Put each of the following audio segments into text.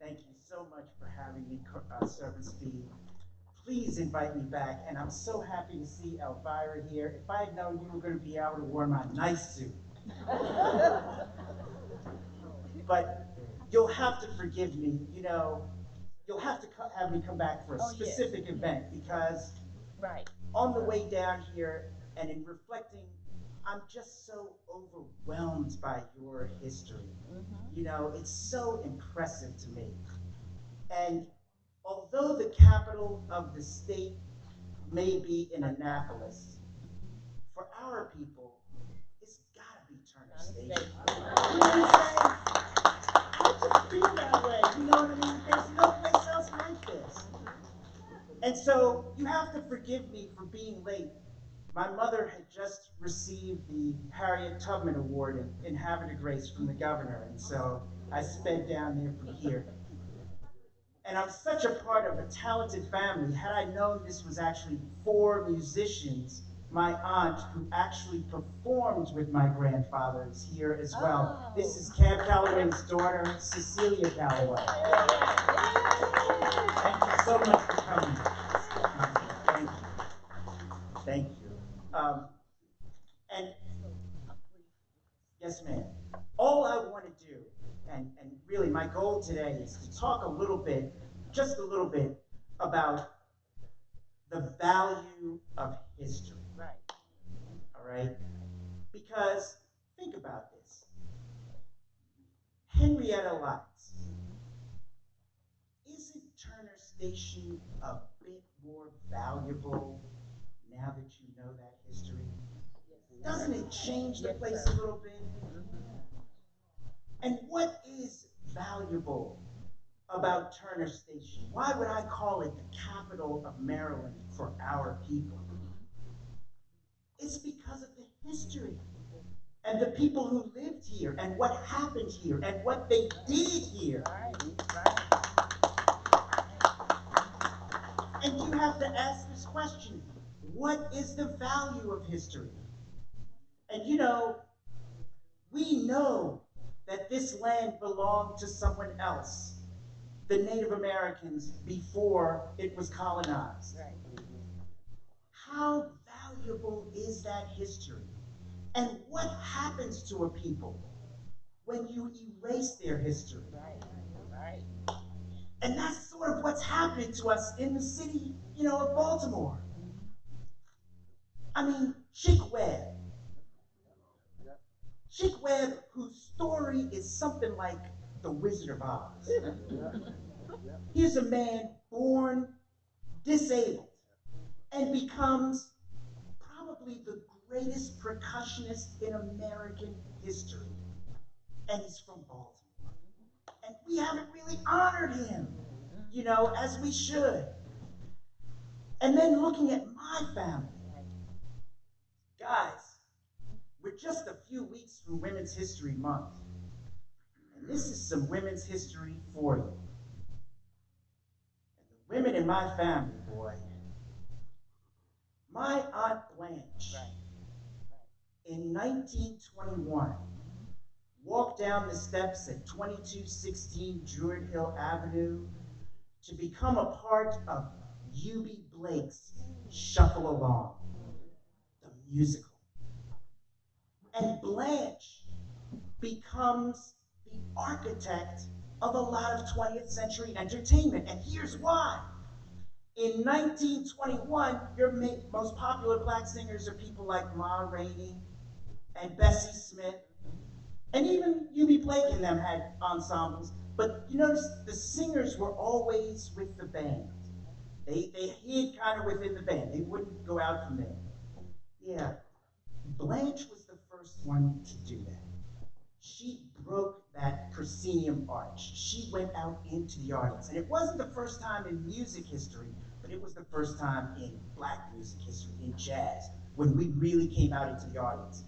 Thank you so much for having me, Service Fee. Please invite me back, and I'm so happy to see Elvira here. If I had known you were going to be out, I would have worn my nice suit. But you'll have to forgive me. You'll have to have me come back for a specific event because Right. on the way down here and in reflecting, I'm just so overwhelmed by your history. It's so impressive to me. And although the capital of the state may be in Annapolis, for our people, it's gotta be Turner Station. You know what I'm saying? I just feel that way. You know what I mean? There's no place else like this. And so you have to forgive me for being late. My mother had just received the Harriet Tubman Award in Havre de Grace from the governor, and so I sped down there from here. And I'm such a part of a talented family. Had I known this was actually four musicians, my aunt, who actually performed with my grandfather, is here as well. Oh. This is Cab Calloway's daughter, Cecilia Calloway. Thank you so much for coming. Thank you. Thank you. And yes, ma'am. All I want to do, and really my goal today is to talk a little bit, just a little bit, about the value of history. Right. All right? Because think about this. Henrietta Lotz, isn't Turner Station a bit more valuable now that you know that history? Doesn't it change the place a little bit? And what is valuable about Turner Station? Why would I call it the capital of Maryland for our people? It's because of the history and the people who lived here and what happened here and what they did here. And you have to ask this question: what is the value of history? And we know that this land belonged to someone else, the Native Americans, before it was colonized. Right. How valuable is that history? And what happens to a people when you erase their history? Right. And that's sort of what's happening to us in the city, of Baltimore. I mean, Chick Webb. Chick Webb, whose story is something like The Wizard of Oz. Here's a man born disabled and becomes probably the greatest percussionist in American history. And he's from Baltimore. And we haven't really honored him, as we should. And then looking at my family. Guys, we're just a few weeks from Women's History Month. And this is some women's history for you. And the women in my family, boy. My Aunt Blanche, in 1921, walked down the steps at 2216 Druid Hill Avenue to become a part of U.B. Blake's Shuffle Along, the musical. And Blanche becomes the architect of a lot of 20th century entertainment. And here's why. In 1921, your most popular black singers are people like Ma Rainey and Bessie Smith. And even U.B. Blake and them had ensembles. But you notice the singers were always with the band. They hid kind of within the band. They wouldn't go out from there. Yeah, Blanche was the first one to do that. She broke that proscenium arch. She went out into the audience. And it wasn't the first time in music history, but it was the first time in black music history, in jazz, when we really came out into the audience.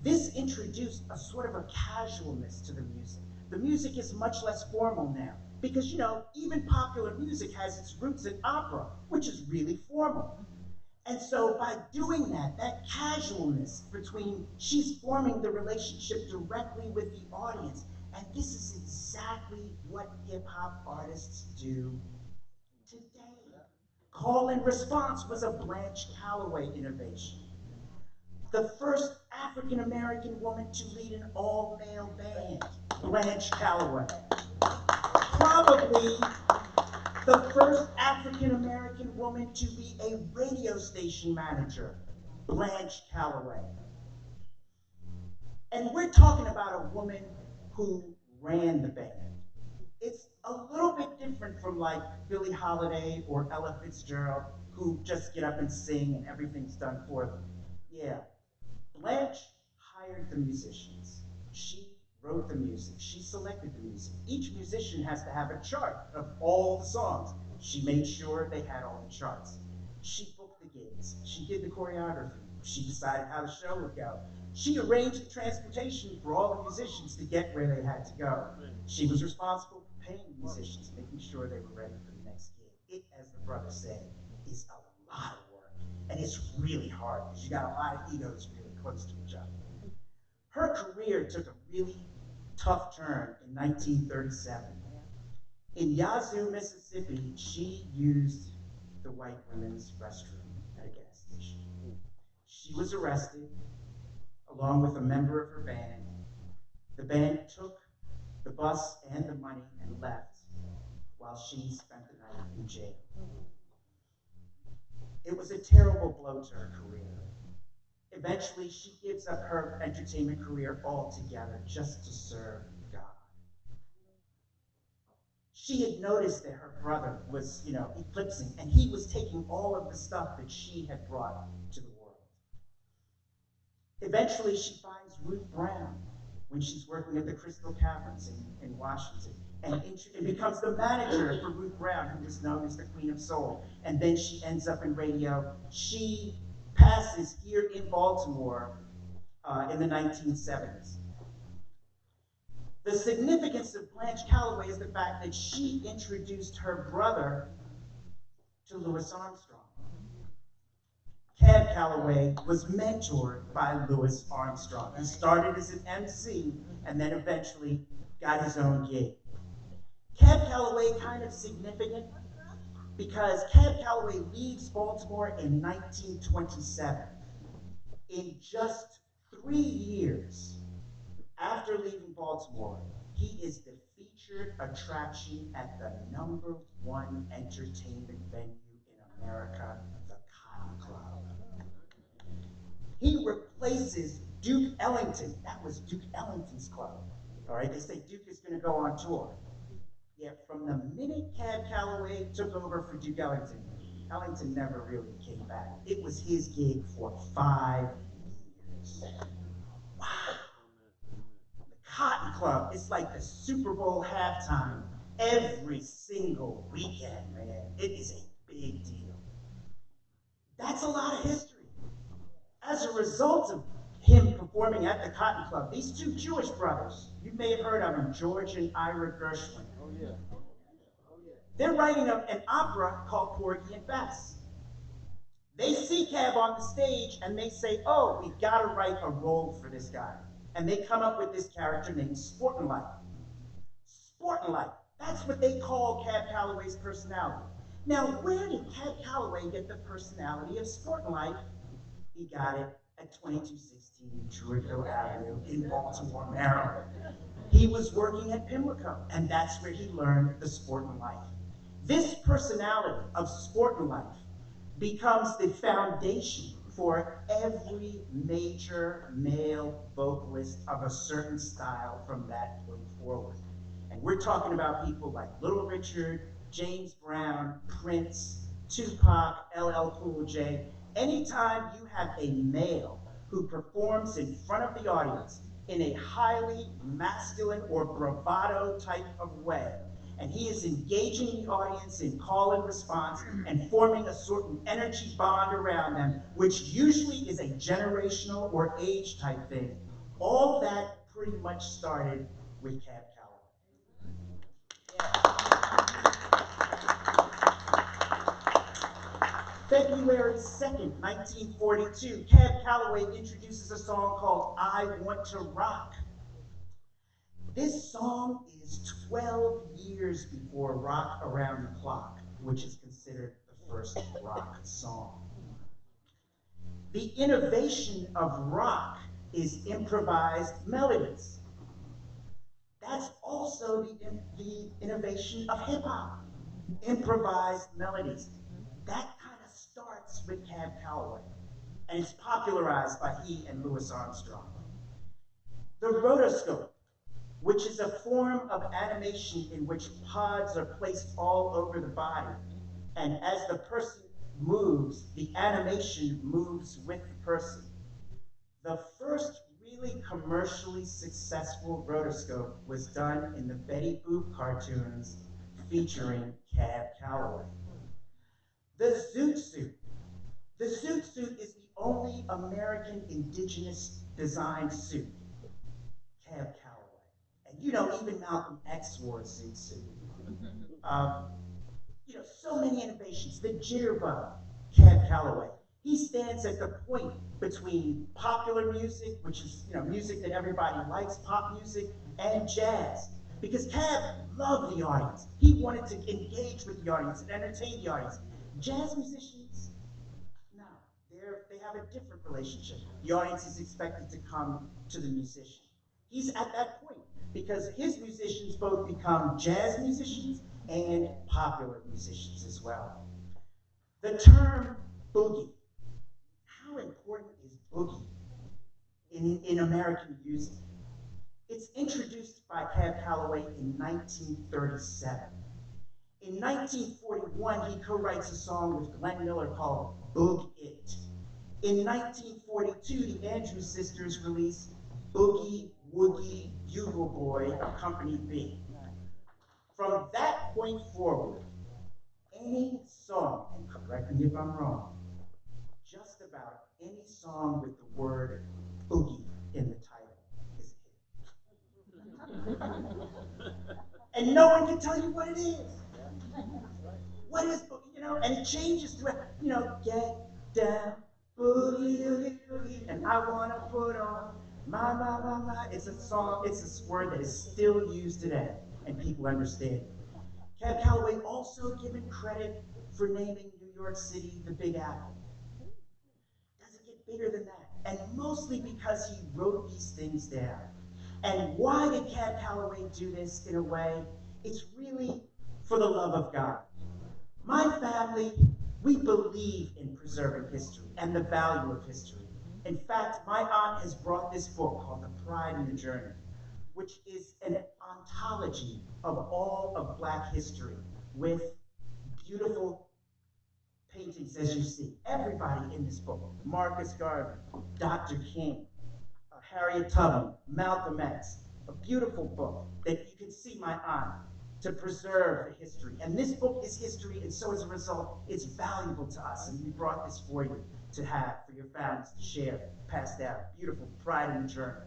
This introduced a sort of a casualness to the music. The music is much less formal now because, even popular music has its roots in opera, which is really formal. And so by doing that casualness between, she's forming the relationship directly with the audience. And this is exactly what hip hop artists do today. Call and Response was a Blanche Calloway innovation. The first African American woman to lead an all male band, Blanche Calloway. Probably the first African American woman to be a radio station manager, Blanche Calloway. And we're talking about a woman who ran the band. It's a little bit different from like Billie Holiday or Ella Fitzgerald, who just get up and sing and everything's done for them. Yeah, Blanche hired the musicians. She wrote the music. She selected the music. Each musician has to have a chart of all the songs. She made sure they had all the charts. She booked the gigs. She did the choreography. She decided how the show would go. She arranged the transportation for all the musicians to get where they had to go. She was responsible for paying musicians, making sure they were ready for the next gig. It, as the brother said, is a lot of work. And it's really hard because you got a lot of egos really close to each other. Her career took a really tough turn in 1937. In Yazoo, Mississippi, she used the white women's restroom at a gas station. She was arrested along with a member of her band. The band took the bus and the money and left while she spent the night in jail. It was a terrible blow to her career. Eventually, she gives up her entertainment career altogether just to serve God. She had noticed that her brother was, eclipsing, and he was taking all of the stuff that she had brought to the world. Eventually, she finds Ruth Brown when she's working at the Crystal Caverns in Washington, and becomes the manager for Ruth Brown, who was known as the Queen of Soul. And then she ends up in radio. She passes here in Baltimore in the 1970s. The significance of Blanche Calloway is the fact that she introduced her brother to Louis Armstrong. Cab Calloway was mentored by Louis Armstrong. He started as an MC and then eventually got his own gig. Cab Calloway kind of significant because Cab Calloway leaves Baltimore in 1927. In just 3 years after leaving Baltimore, he is the featured attraction at the #1 entertainment venue in America, the Cotton Club. He replaces Duke Ellington. That was Duke Ellington's club. All right, they say Duke is going to go on tour. Yet from the minute Cab Calloway took over for Duke Ellington, Ellington never really came back. It was his gig for 5 years. Wow. The Cotton Club is like the Super Bowl halftime every single weekend, man. It is a big deal. That's a lot of history. As a result of him performing at the Cotton Club, these two Jewish brothers, you may have heard of them, George and Ira Gershwin. Oh, yeah. They're writing an opera called Porgy and Bess. They see Cab on the stage and they say, oh, we've got to write a role for this guy. And they come up with this character named Sportin' Life. Sportin' Life. That's what they call Cab Calloway's personality. Now, where did Cab Calloway get the personality of Sportin' Life? He got it at 2216 Druid Hill Avenue in Baltimore, Maryland. He was working at Pimlico, and that's where he learned the Sportin' Life. This personality of Sportin' Life becomes the foundation for every major male vocalist of a certain style from that point forward. And we're talking about people like Little Richard, James Brown, Prince, Tupac, LL Cool J. Anytime you have a male who performs in front of the audience in a highly masculine or bravado type of way, and he is engaging the audience in call and response and forming a certain energy bond around them, which usually is a generational or age type thing. All that pretty much started with Cab Calloway. February 2nd, 1942, Cab Calloway introduces a song called I Want to Rock. This song is 12 years before Rock Around the Clock, which is considered the first rock song. The innovation of rock is improvised melodies. That's also the innovation of hip hop, improvised melodies. That kind of starts with Cab Calloway, and it's popularized by he and Louis Armstrong. The rotoscope, which is a form of animation in which pods are placed all over the body, and as the person moves, the animation moves with the person. The first really commercially successful rotoscope was done in the Betty Boop cartoons featuring Cab Calloway. The Zoot Suit. The Zoot Suit is the only American indigenous designed suit. Cab Calloway. And even Malcolm X wore a Zoot suit. Um, so many innovations. The jitterbug, Cab Calloway. He stands at the point between popular music, which is music that everybody likes, pop music, and jazz. Because Cab loved the audience. He wanted to engage with the audience and entertain the audience. Jazz musicians, no, they have a different relationship. The audience is expected to come to the musician. He's at that point because his musicians both become jazz musicians and popular musicians as well. The term boogie, how important is boogie in American music? It's introduced by Cab Calloway in 1937. In 1941, he co-writes a song with Glenn Miller called Boog It. In 1942, the Andrews Sisters released Boogie Woogie Bugle Boy of Company B. From that point forward, any song, and correct me if I'm wrong, just about any song with the word boogie in the title is a hit. And no one can tell you what it is. What is boogie? And it changes to, get down, boogie, boogie, boogie, and I wanna put on my. It's a song, it's a word that is still used today, and people understand it. Cab Calloway also given credit for naming New York City the Big Apple. Does it get bigger than that? And mostly because he wrote these things down. And why did Cab Calloway do this in a way? It's really for the love of God. My family, we believe in preserving history and the value of history. In fact, my aunt has brought this book called The Pride and the Journey, which is an ontology of all of Black history with beautiful paintings as you see. Everybody in this book, Marcus Garvey, Dr. King, Harriet Tubman, Malcolm X, a beautiful book that you can see my aunt to preserve the history. And this book is history, and so as a result, it's valuable to us. And we brought this for you to have, for your families to share, pass down. Beautiful Pride in the Journey.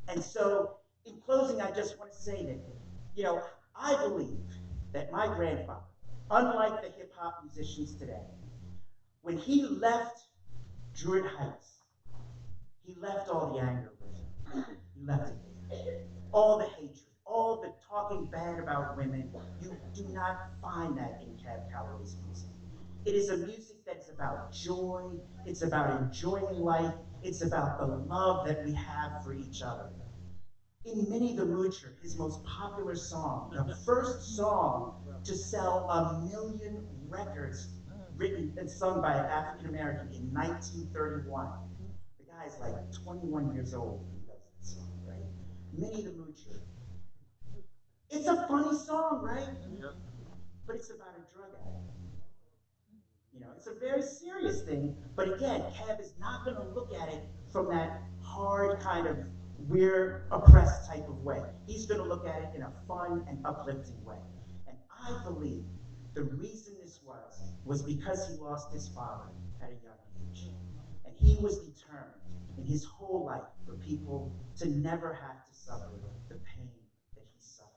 And so, in closing, I just want to say that, I believe that my grandfather, unlike the hip hop musicians today, when he left Druid Heights, he left all the anger with him. He left it there. All the hatred, all the talking bad about women. You do not find that in Cab Calloway's music. It is a music that is about joy. It's about enjoying life. It's about the love that we have for each other. In Minnie the Moocher, his most popular song, the first song to sell 1 million records written and sung by an African American in 1931. The guy's like 21 years old when he does that song, right? Minnie the Moocher. It's a funny song, right? Yep. But it's about a drug addict. It's a very serious thing, but again, Cab is not going to look at it from that hard kind of we're oppressed type of way. He's going to look at it in a fun and uplifting way. And I believe the reason this was because he lost his father at a young age. And he was determined in his whole life for people to never have to suffer the pain that he suffered.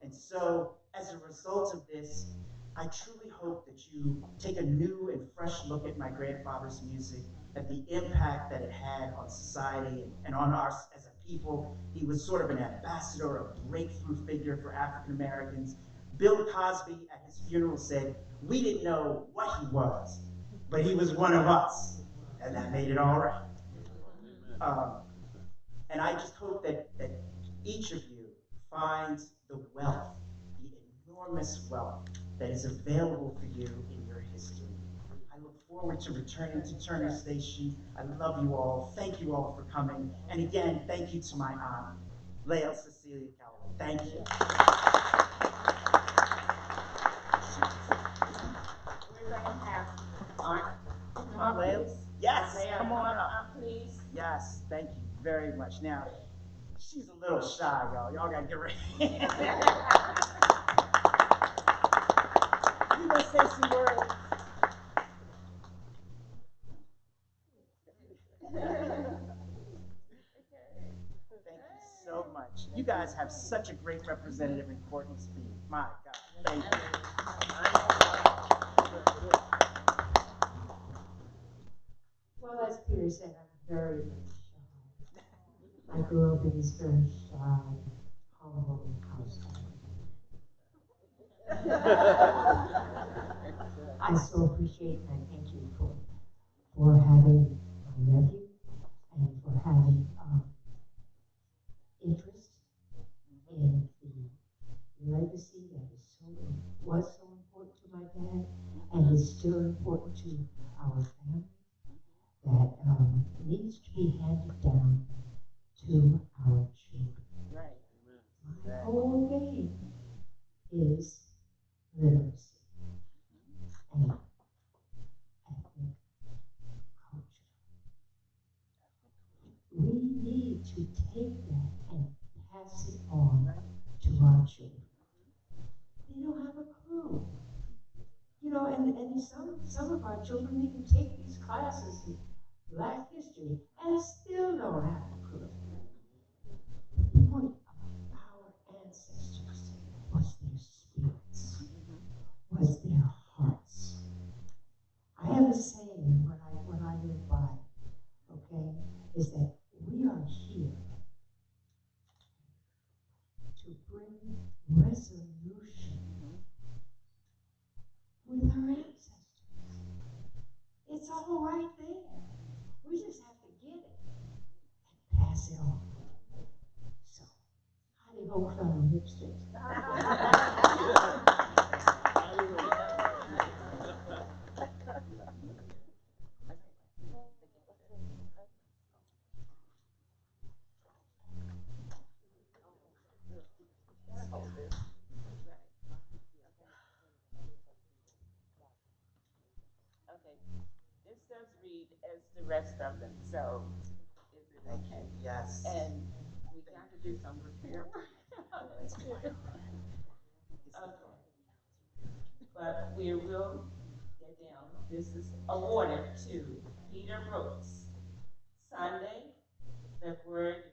And so, as a result of this, I truly hope that you take a new and fresh look at my grandfather's music, at the impact that it had on society and on us as a people. people. He was sort of an ambassador, a breakthrough figure for African Americans. Bill Cosby at his funeral said, "We didn't know what he was, but he was one of us." And that made it all right. Um, and I just hope that each of you finds the wealth, the enormous wealth that is available for you in your history. I look forward to returning to Turner Station. I love you all. Thank you all for coming. And again, thank you to my aunt, Lael Cecilia Calloway. Thank you. We're going to have Aunt come up. Lael? Yes, Lael, come on up. please. Yes, thank you very much. Now, she's a little shy, y'all. Y'all gotta get ready. You gonna say some words? Thank you so much. You guys have such a great representative in Courtney Speed. My God, thank you. Well, as Peter said, I'm very, very shy. I grew up in this very shy, humble household. I so appreciate and I thank you for having my nephew and for having interest in the legacy that is was so important to my dad and is still important to our family that needs to be handed down to our children. Right. My whole game is literacy and ethnic culture. We need to take that and pass it on to our children. They don't have a clue. You know, and some of our children even take these classes in Black history and still don't have a clue. The point of our ancestors was their spirits, was their hearts. I have a saying when I live by, okay, is that we are here to bring resolution with our ancestors. It's all right there. We just have to get it and pass it on. So, howdy ho, fellow hipsters. Okay. This does read as the rest of them, so is it okay? Yes. And we got to do some repair work. Okay. But we will get down. This is awarded to Peter Brooks, Sunday, February the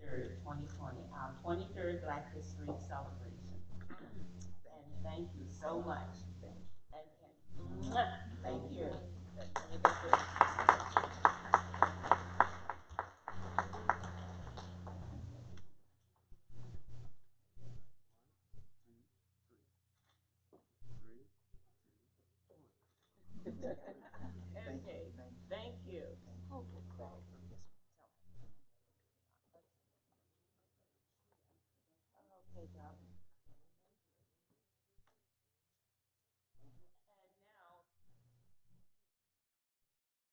23rd, 2020, our 23rd Black History celebration. And thank you so much. And thank you.